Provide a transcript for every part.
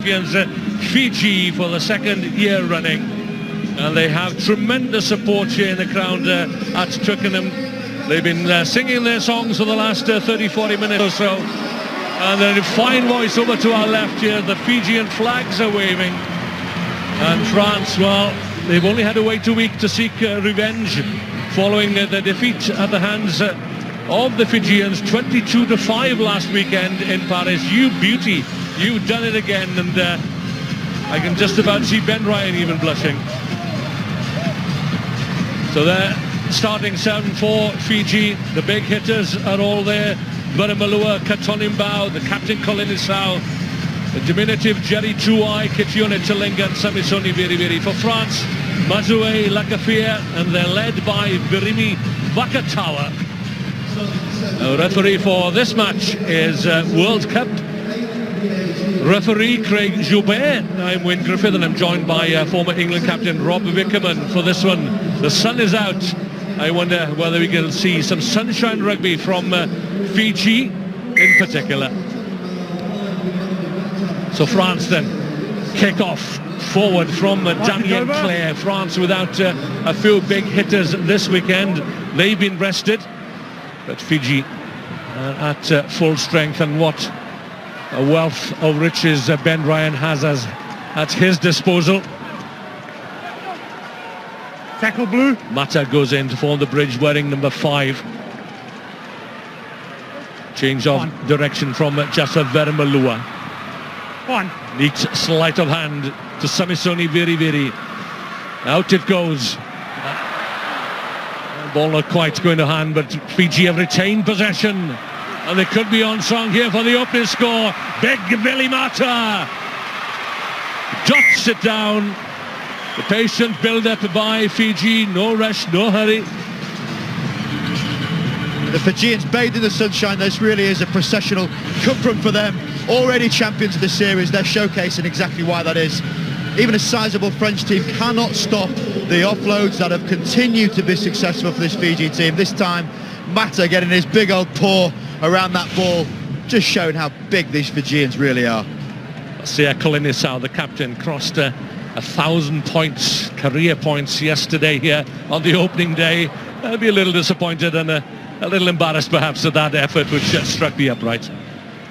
Fiji for the second year running, and they have tremendous support here in the crowd at Twickenham. They've been singing their songs for the last 30-40 minutes or so, and then a fine voice over to our left here. The Fijian flags are waving, and France, well, they've only had to wait a week to seek revenge following the defeat at the hands of the Fijians 22-5 last weekend in Paris. You beauty, you've done it again, and I can just about see Ben Ryan even blushing. So they're starting 7 for Fiji. The big hitters are all there. Baramalua, Katonimbao, the captain Kolinisau, the diminutive Jerry Chuai, Kitione Talinga and Samisoni Viriviri. For France, Mazue Lakafia, and they're led by Virimi Vakatawa. The referee for this match is World Cup referee Craig Joubert. I'm Wayne Griffith, and I'm joined by former England captain Rob Wickerman for this one. The sun is out. I wonder whether we can see some sunshine rugby from Fiji in particular. So France then kick off forward from Damien Clare. France without a few big hitters this weekend. They've been rested, but Fiji at full strength, and what a wealth of riches Ben Ryan has at his disposal. Tackle blue. Mata goes in to form the bridge wearing number 5. Change of direction from Jasa Verimalua. Neat sleight of hand to Samisoni Viriviri. Out it goes. Ball not quite going to hand, but Fiji have retained possession, and they could be on song here for the opening score. Big Billy Mata jots it down. The patient build-up by Fiji. No rush, no hurry. The Fijians bathed in the sunshine. This really is a processional cup run for them. Already champions of the series. They're showcasing exactly why that is. Even a sizable French team cannot stop the offloads that have continued to be successful for this Fiji team. This time, Mata getting his big old paw around that ball, just showing how big these Fijians really are. Sia Kolinisau, the captain, crossed 1,000 points, career points yesterday here on the opening day. I'll be a little disappointed and a little embarrassed perhaps at that effort, which struck the upright.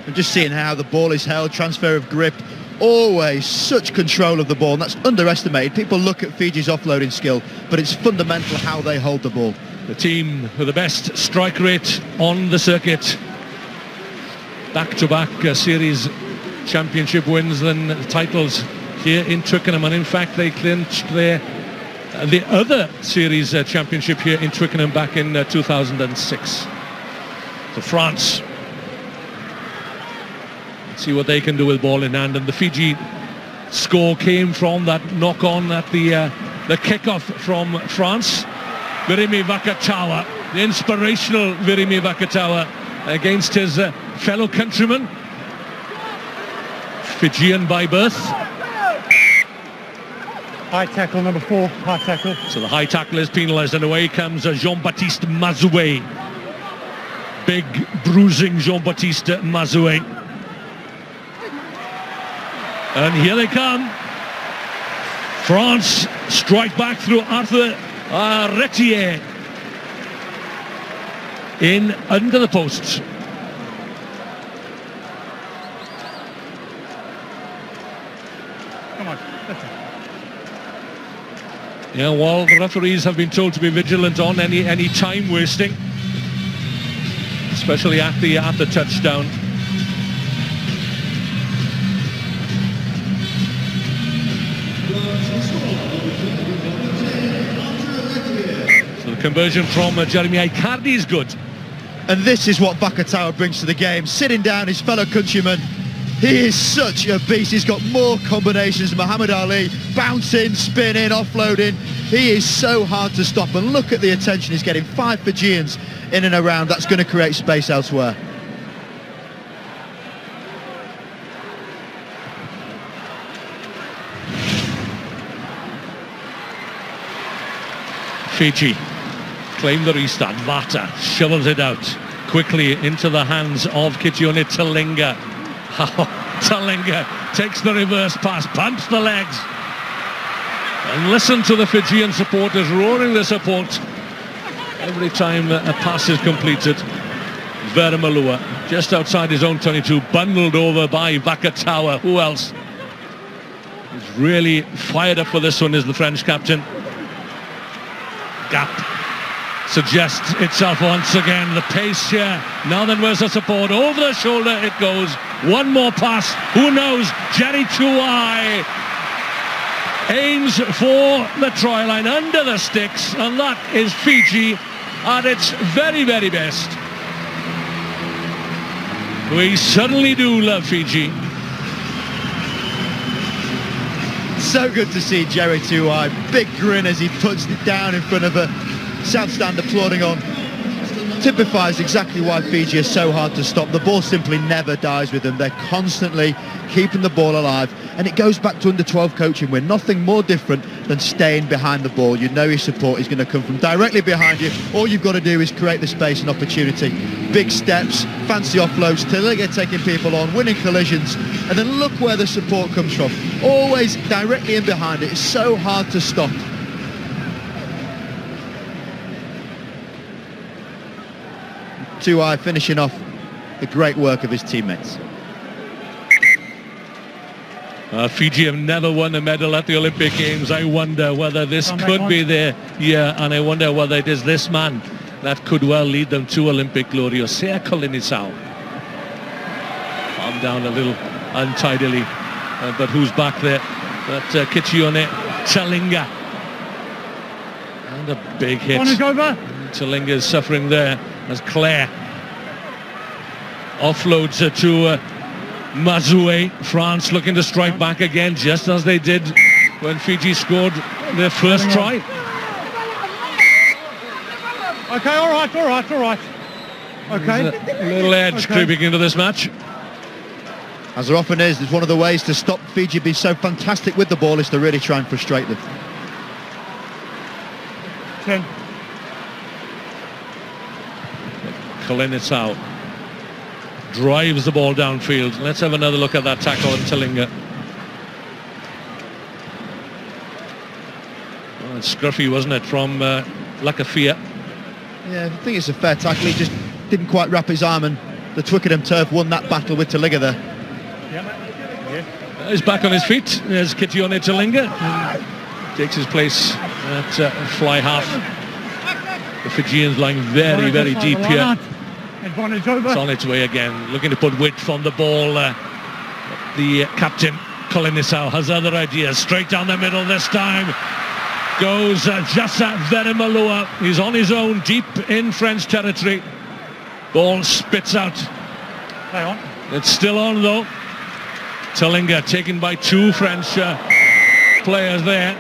And just seeing how the ball is held, transfer of grip, always such control of the ball, and that's underestimated. People look at Fiji's offloading skill, but it's fundamental how they hold the ball. The team with the best strike rate on the circuit. Back-to-back series championship wins and titles here in Twickenham, and in fact they clinched the other series championship here in Twickenham back in 2006. So France, see what they can do with ball in hand, and the Fiji score came from that knock-on at the kick-off from France. Virimi Vakatawa, the inspirational Virimi Vakatawa against his fellow countryman, Fijian by birth. High tackle, number 4, high tackle. So the high tackle is penalised, and away comes Jean-Baptiste Mazue. Big, bruising Jean-Baptiste Mazue. And here they come. France strike back through Arthur Retier. In under the posts. Come on. Yeah, well, the referees have been told to be vigilant on any time wasting, especially at the touchdown. So the conversion from Jeremy Icardi is good. And this is what Vakatawa brings to the game. Sitting down his fellow countrymen. He is such a beast. He's got more combinations. Muhammad Ali, bouncing, spinning, offloading. He is so hard to stop. And look at the attention he's getting. 5 Fijians in and around. That's going to create space elsewhere. Fiji claim the restart. Mata shovels it out quickly into the hands of Kitione Talinga. Talinga takes the reverse pass, pumps the legs. And listen to the Fijian supporters roaring their support every time a pass is completed. Veremalua, just outside his own 22, bundled over by Vakatawa. Who else? He's really fired up for this one is the French captain. Gap suggests itself once again. The pace here. Now then, where's the support? Over the shoulder it goes. One more pass. Who knows? Jerry Chuai aims for the try line under the sticks, and that is Fiji at its very, very best. We certainly do love Fiji. So good to see Jerry Tuai. Big grin as he puts it down in front of a South Stand applauding on. Typifies exactly why Fiji is so hard to stop. The ball simply never dies with them. They're constantly keeping the ball alive. And it goes back to under-12 coaching. We're nothing more different than staying behind the ball. You know your support is going to come from directly behind you. All you've got to do is create the space and opportunity. Big steps, fancy offloads, Talinga taking people on, winning collisions. And then look where the support comes from. Always directly in behind it. It's so hard to stop. Tuai finishing off the great work of his teammates. Fiji have never won a medal at the Olympic Games. I wonder whether this could be their year, and I wonder whether it is this man that could well lead them to Olympic glory. Osea Kolinisau. Palm down a little untidily, but who's back there? That Kitione Talinga. And a big hit. Talinga is suffering there as Claire offloads to Mazoué. France looking to strike back again, just as they did when Fiji scored their first try. Okay, all right. Okay. There's a little edge creeping into this match. As there often is, it's one of the ways to stop Fiji being so fantastic with the ball is to really try and frustrate them. 10. Kolinisau drives the ball downfield. Let's have another look at that tackle on Talinga. Oh, it's scruffy, wasn't it, from Lakafia? Yeah, I think it's a fair tackle. He just didn't quite wrap his arm, and the Twickenham turf won that battle with Talinga there. He's back on his feet. There's Kitione Talinga. Takes his place at fly half. The Fijians lying very, very deep here. It's on its way again, looking to put width on the ball. The captain, Kolinisau, has other ideas. Straight down the middle this time. Goes Jassa Veremalua. He's on his own, deep in French territory. Ball spits out. Hang on. It's still on though. Talinga taken by two French players there.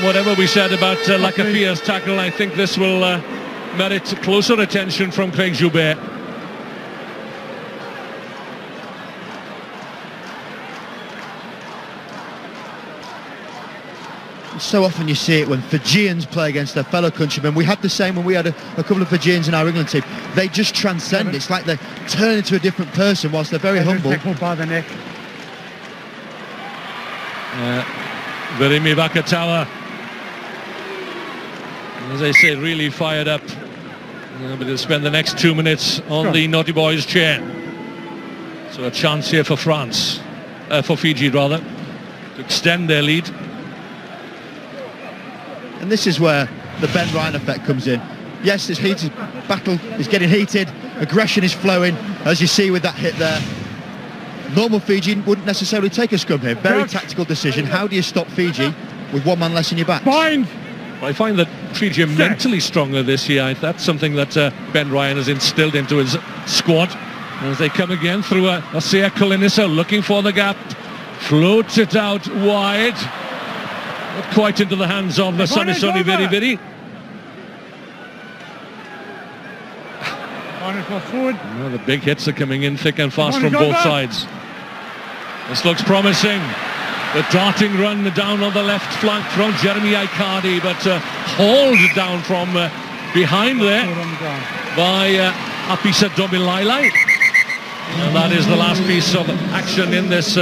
Whatever we said about Lakafia's tackle, I think this will merit closer attention from Craig Joubert. So often you see it when Fijians play against their fellow countrymen. We had the same when we had a couple of Fijians in our England team. They just transcend. It's like they turn into a different person whilst they're very humble. By the neck. Verimi Vakatawa, as I say, really fired up. But he'll spend the next 2 minutes on the naughty boys chair. So a chance here for France, for Fiji rather, to extend their lead. And this is where the Ben Ryan effect comes in. Yes, this heated battle is getting heated, aggression is flowing, as you see with that hit there. Normal Fiji wouldn't necessarily take a scrum here. Very tactical decision. How do you stop Fiji with one man less in your back? Bind! I find that Fiji are mentally stronger this year. That's something that Ben Ryan has instilled into his squad. As they come again through Osea Kolinisau, looking for the gap. Floats it out wide. Not quite into the hands of the Samisoni Viriviri. Well, the big hits are coming in thick and fast from both sides. This looks promising. The darting run down on the left flank from Jeremy Icardi, but hauled down from behind there by Apisa Domilailai. And that is the last piece of action in this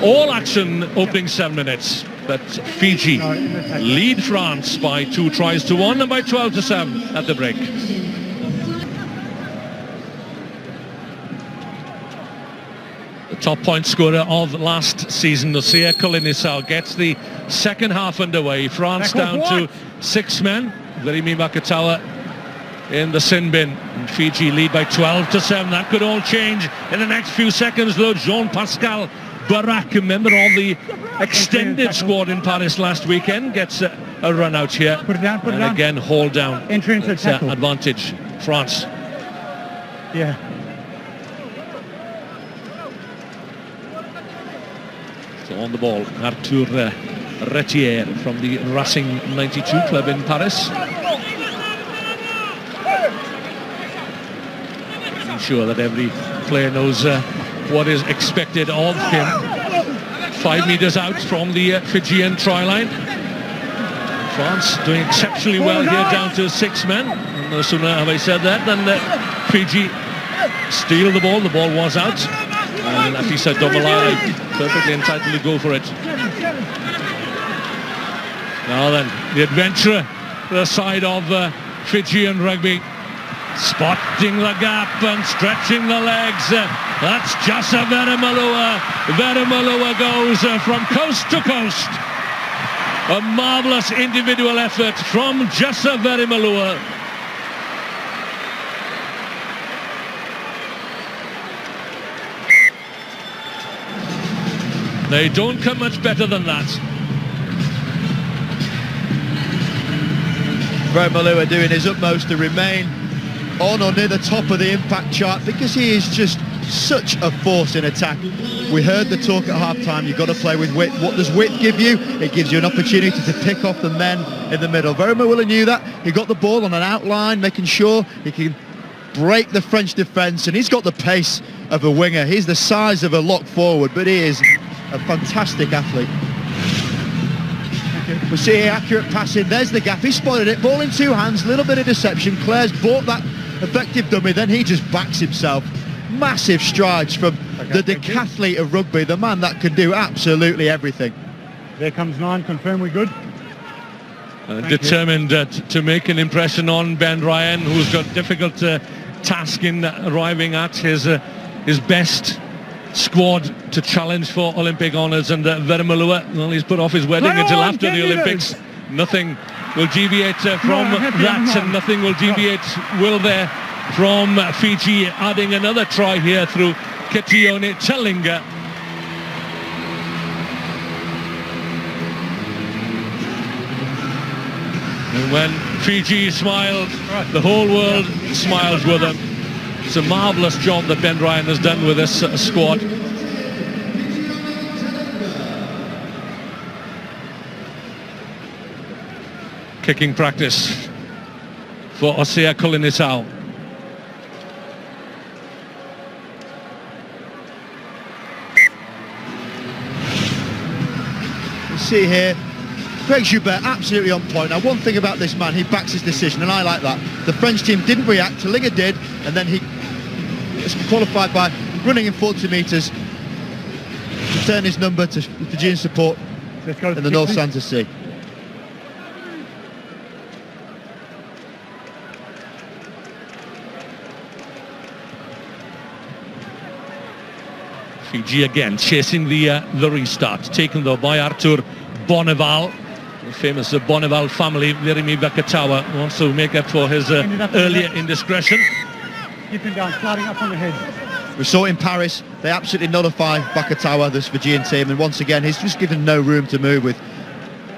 all-action opening 7 minutes. But Fiji lead France by 2 tries to 1 and by 12-7 at the break. The top point scorer of last season, Osea Kolinisau, gets the second half underway. France down to 6 men. Verimi Vakatawa in the sin bin. And Fiji lead by 12-7. That could all change in the next few seconds, though. Jean-Pascal Barak, a member of the extended squad in Paris last weekend, gets a run out here. Put it down, put it down. Again, hold down. Entry into the tackle. Advantage, France. Yeah. So on the ball, Arthur Retier from the Racing 92 club in Paris. Making sure that every player knows what is expected of him. 5 meters out from the Fijian try line. France doing exceptionally well here, down to 6 men. And no sooner have I said that than Fiji steal the ball. The ball was out. And Afisa Domalai perfectly entitled to go for it. Now then, the adventurer, the side of Fijian rugby, spotting the gap and stretching the legs. That's Jasa Verimalua. Verimalua goes from coast to coast. A marvellous individual effort from Jasa Verimalua. They don't come much better than that. Verimalua doing his utmost to remain on or near the top of the impact chart, because he is just such a force in attack. We heard the talk at half-time, you've got to play with width. What does width give you? It gives you an opportunity to pick off the men in the middle. Verimalua knew that. He got the ball on an outline, making sure he can break the French defence, and he's got the pace of a winger. He's the size of a lock forward, but he is a fantastic athlete. We see accurate passing. There's the gap. He spotted it. Ball in 2 hands. Little bit of deception. Claire's bought that effective dummy. Then he just backs himself. Massive strides from the decathlete of rugby. The man that can do absolutely everything. There comes 9. Confirm we're good. Determined to make an impression on Ben Ryan, who's got difficult task in arriving at his best squad to challenge for Olympic honours. And Verimalua, well, he's put off his wedding until after the Olympics. Nothing will deviate from that, and nothing will deviate, will there, from Fiji adding another try here through Ketione Talinga. And when Fiji smiled, the whole world smiles with them. It's a marvellous job that Ben Ryan has done with this squad. Kicking practice for Osea Kolinisau. You see here, Craig Joubert absolutely on point. Now, one thing about this man, he backs his decision, and I like that. The French team didn't react, Talinga did, and then he was qualified by running in 40 metres to turn his number to Fijian support in the North Santa Sea. Fiji again chasing the restart, taken though by Arthur Bonneval. The famous Bonneval family. Verimi Vakatawa wants to make up for his earlier indiscretion. Keep him down, sliding up on the head. We saw in Paris, they absolutely nullify Vakatawa, this Fijian team, and once again he's just given no room to move with.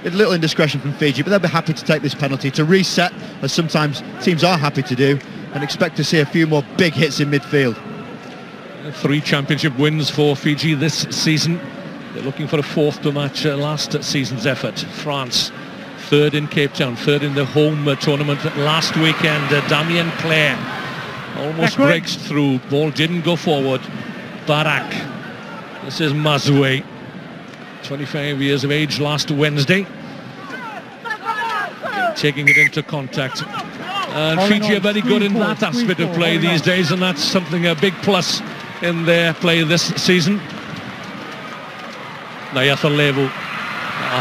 A little indiscretion from Fiji, but they'll be happy to take this penalty to reset, as sometimes teams are happy to do, and expect to see a few more big hits in midfield. 3 championship wins for Fiji this season. They're looking for a 4th to match last season's effort. France, 3rd in Cape Town, 3rd in the home tournament last weekend. Damien Clare almost breaks through. Ball didn't go forward. Barak. This is Mazoué, 25 years of age last Wednesday. Taking it into contact. And Fiji are very good in that aspect of play these days, and that's something, a big plus in their play this season. Nayatha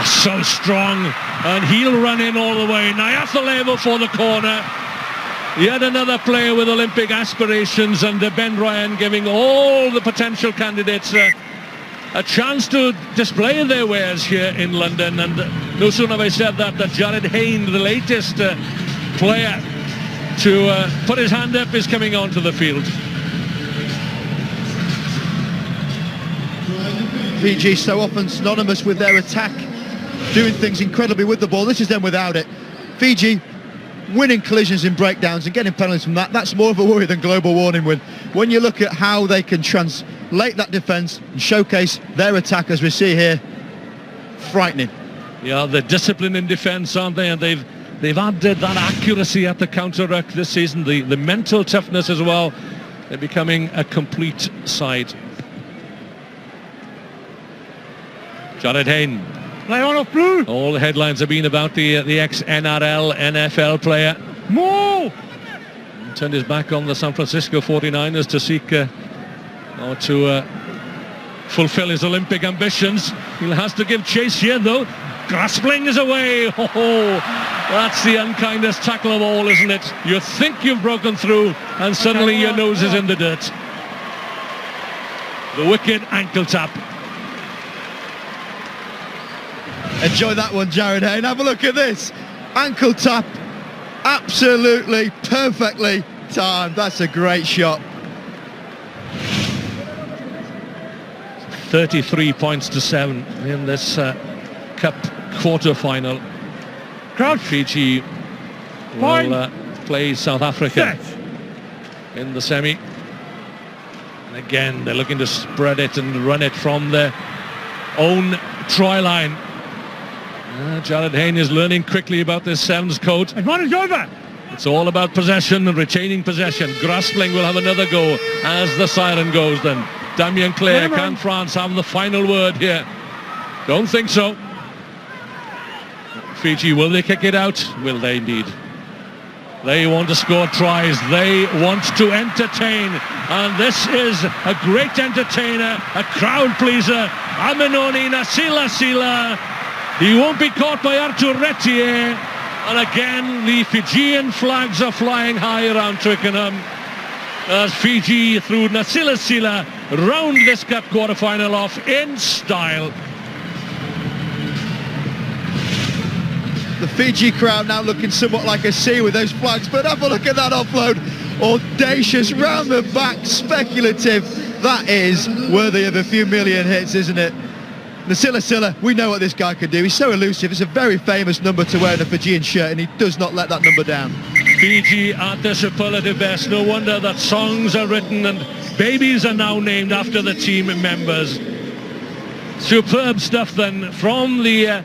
so strong, and he'll run in all the way. Nayatha for the corner. Yet another player with Olympic aspirations, and Ben Ryan giving all the potential candidates a chance to display their wares here in London. And no sooner have I said that Jared Hayne, the latest player to put his hand up, is coming onto the field. Fiji so often synonymous with their attack, doing things incredibly with the ball. This is them without it. Fiji winning collisions in breakdowns and getting penalties from that. That's more of a worry than global warning with. When you look at how they can translate that defence and showcase their attack, as we see here, frightening. Yeah, they're disciplined in defence, aren't they? And they've added that accuracy at the counter-ruck this season, the mental toughness as well. They're becoming a complete side. Jared Hayne. Play on off blue. All the headlines have been about the ex-NRL, NFL player. More. Turned his back on the San Francisco 49ers to seek to fulfill his Olympic ambitions. He has to give chase here, though. Graspling is away. Oh, that's the unkindest tackle of all, isn't it? You think you've broken through, and suddenly your nose is in the dirt. The wicked ankle tap. Enjoy that one, Jared Hayne. Have a look at this. Ankle tap, absolutely perfectly timed. That's a great shot. 33 points to 7 in this Cup quarter-final. Fiji will play South Africa in the semi. And again, they're looking to spread it and run it from their own try line. Jared Hayne is learning quickly about this Sevens code. Advantage over. It's all about possession and retaining possession. Graspling will have another go as the siren goes then. Damien Clare, can France have the final word here? Don't think so. Fiji, will they kick it out? Will they indeed? They want to score tries. They want to entertain. And this is a great entertainer, a crowd pleaser. Aminoni Nasila. He won't be caught by Artur Retier. And again, the Fijian flags are flying high around Twickenham as Fiji, through Nasila, round this Cup quarter-final off in style. The Fiji crowd now looking somewhat like a sea with those flags, but have a look at that offload. Audacious, round the back, speculative. That is worthy of a few million hits, isn't it? Nasila, we know what this guy can do. He's so elusive. It's a very famous number to wear in a Fijian shirt, and he does not let that number down. Fiji at their superlative best. No wonder that songs are written and babies are now named after the team members. Superb stuff then from the